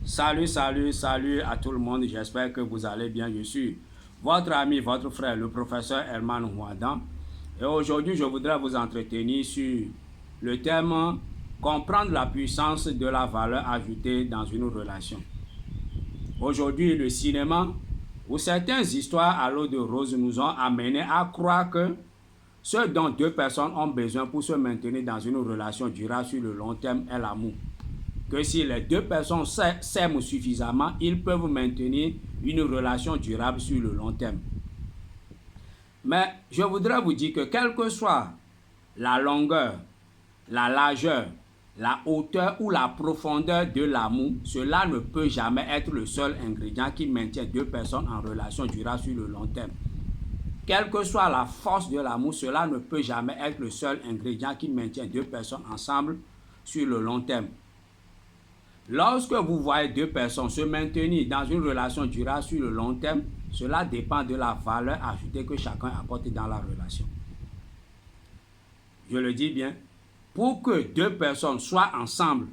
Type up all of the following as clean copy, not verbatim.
Salut à tout le monde, j'espère que vous allez bien. Je suis votre ami, votre frère, le professeur Herman Ouadan. Et aujourd'hui, je voudrais vous entretenir sur le thème « Comprendre la puissance de la valeur ajoutée dans une relation ». Aujourd'hui, le cinéma ou certaines histoires à l'eau de rose nous ont amenés à croire que ce dont deux personnes ont besoin pour se maintenir dans une relation durable sur le long terme est l'amour. Que si les deux personnes s'aiment suffisamment, ils peuvent maintenir une relation durable sur le long terme. Mais je voudrais vous dire que quelle que soit la longueur, la largeur, la hauteur ou la profondeur de l'amour, cela ne peut jamais être le seul ingrédient qui maintient deux personnes en relation durable sur le long terme. Quelle que soit la force de l'amour, cela ne peut jamais être le seul ingrédient qui maintient deux personnes ensemble sur le long terme. Lorsque vous voyez deux personnes se maintenir dans une relation durable sur le long terme, cela dépend de la valeur ajoutée que chacun apporte dans la relation. Je le dis bien, pour que deux personnes soient ensemble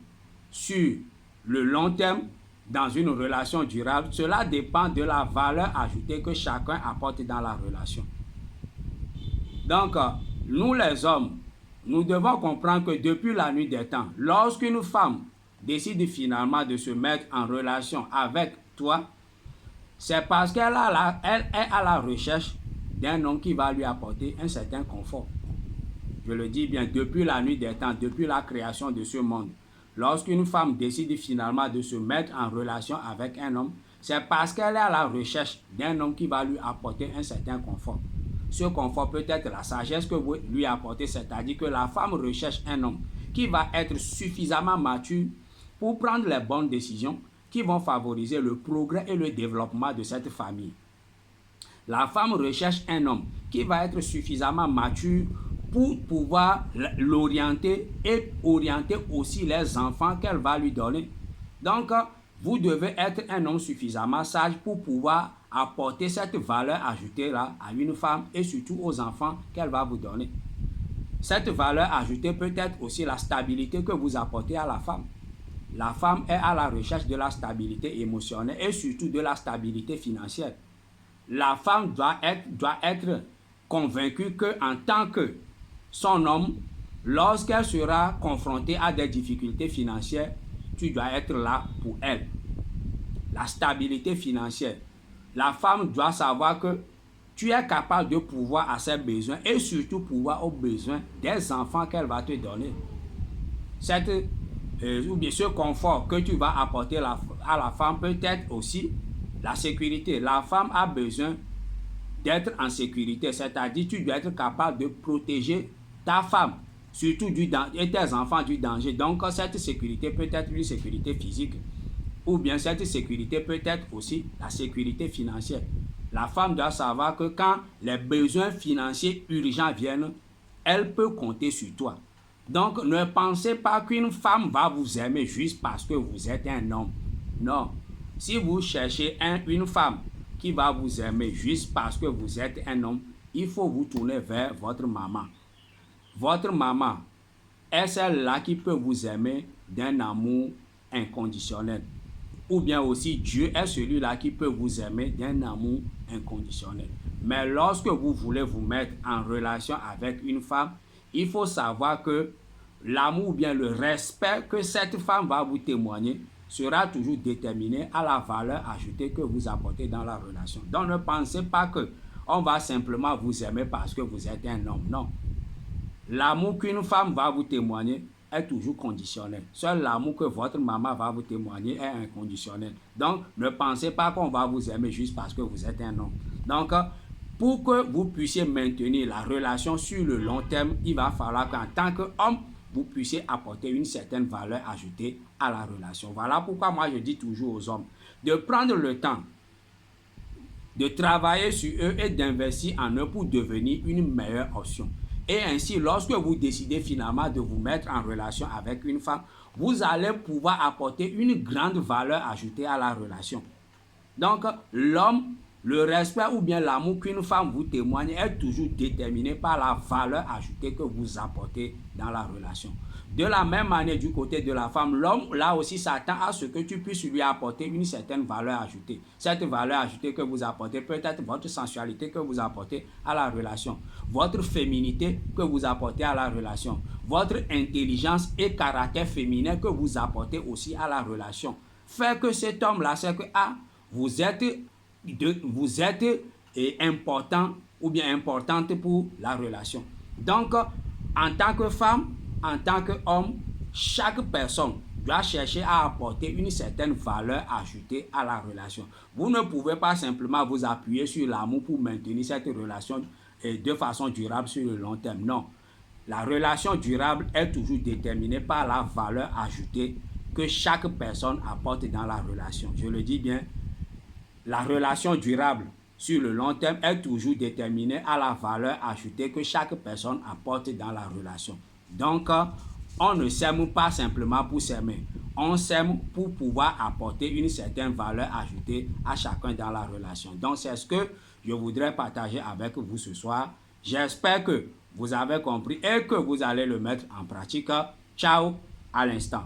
sur le long terme dans une relation durable, cela dépend de la valeur ajoutée que chacun apporte dans la relation. Donc, nous les hommes, nous devons comprendre que depuis la nuit des temps, lorsqu'une femme décide finalement de se mettre en relation avec toi, c'est parce qu'elle est à la recherche d'un homme qui va lui apporter un certain confort. Je le dis bien, depuis la nuit des temps, depuis la création de ce monde, lorsqu'une femme décide finalement de se mettre en relation avec un homme, c'est parce qu'elle est à la recherche d'un homme qui va lui apporter un certain confort. Ce confort peut être la sagesse que vous lui apportez, c'est-à-dire que la femme recherche un homme qui va être suffisamment mature pour prendre les bonnes décisions qui vont favoriser le progrès et le développement de cette famille. La femme recherche un homme qui va être suffisamment mature pour pouvoir l'orienter et orienter aussi les enfants qu'elle va lui donner. Donc, vous devez être un homme suffisamment sage pour pouvoir apporter cette valeur ajoutée-là à une femme et surtout aux enfants qu'elle va vous donner. Cette valeur ajoutée peut être aussi la stabilité que vous apportez à la femme. La femme est à la recherche de la stabilité émotionnelle et surtout de la stabilité financière. La femme doit être convaincue qu'en tant que son homme, lorsqu'elle sera confrontée à des difficultés financières, tu dois être là pour elle. La stabilité financière. La femme doit savoir que tu es capable de pouvoir à ses besoins et surtout pouvoir aux besoins des enfants qu'elle va te donner. Ou bien ce confort que tu vas apporter à la femme peut être aussi la sécurité. La femme a besoin d'être en sécurité, c'est-à-dire tu dois être capable de protéger ta femme, surtout et tes enfants du danger. Donc cette sécurité peut être une sécurité physique ou bien cette sécurité peut être aussi la sécurité financière. La femme doit savoir que quand les besoins financiers urgents viennent, elle peut compter sur toi. Donc, ne pensez pas qu'une femme va vous aimer juste parce que vous êtes un homme. Non. Si vous cherchez une femme qui va vous aimer juste parce que vous êtes un homme, il faut vous tourner vers votre maman. Votre maman est celle-là qui peut vous aimer d'un amour inconditionnel. Ou bien aussi, Dieu est celui-là qui peut vous aimer d'un amour inconditionnel. Mais lorsque vous voulez vous mettre en relation avec une femme, il faut savoir que l'amour ou bien le respect que cette femme va vous témoigner sera toujours déterminé à la valeur ajoutée que vous apportez dans la relation. Donc ne pensez pas que on va simplement vous aimer parce que vous êtes un homme. Non. L'amour qu'une femme va vous témoigner est toujours conditionnel. Seul l'amour que votre maman va vous témoigner est inconditionnel. Donc ne pensez pas qu'on va vous aimer juste parce que vous êtes un homme. Donc pour que vous puissiez maintenir la relation sur le long terme, il va falloir qu'en tant qu'homme, vous puissiez apporter une certaine valeur ajoutée à la relation. Voilà pourquoi moi je dis toujours aux hommes de prendre le temps de travailler sur eux et d'investir en eux pour devenir une meilleure option. Et ainsi, lorsque vous décidez finalement de vous mettre en relation avec une femme, vous allez pouvoir apporter une grande valeur ajoutée à la relation. Donc, l'homme, le respect ou bien l'amour qu'une femme vous témoigne est toujours déterminé par la valeur ajoutée que vous apportez dans la relation. De la même manière, du côté de la femme, l'homme, là aussi, s'attend à ce que tu puisses lui apporter une certaine valeur ajoutée. Cette valeur ajoutée que vous apportez peut être votre sensualité que vous apportez à la relation, votre féminité que vous apportez à la relation, votre intelligence et caractère féminin que vous apportez aussi à la relation. Fait que cet homme-là, c'est que vous êtes important ou bien importante pour la relation. Donc, en tant que femme, en tant qu'homme, chaque personne doit chercher à apporter une certaine valeur ajoutée à la relation. Vous ne pouvez pas simplement vous appuyer sur l'amour pour maintenir cette relation de façon durable sur le long terme. Non. La relation durable est toujours déterminée par la valeur ajoutée que chaque personne apporte dans la relation. Je le dis bien, la relation durable sur le long terme est toujours déterminée à la valeur ajoutée que chaque personne apporte dans la relation. Donc, on ne s'aime pas simplement pour s'aimer. On s'aime pour pouvoir apporter une certaine valeur ajoutée à chacun dans la relation. Donc, c'est ce que je voudrais partager avec vous ce soir. J'espère que vous avez compris et que vous allez le mettre en pratique. Ciao, à l'instant.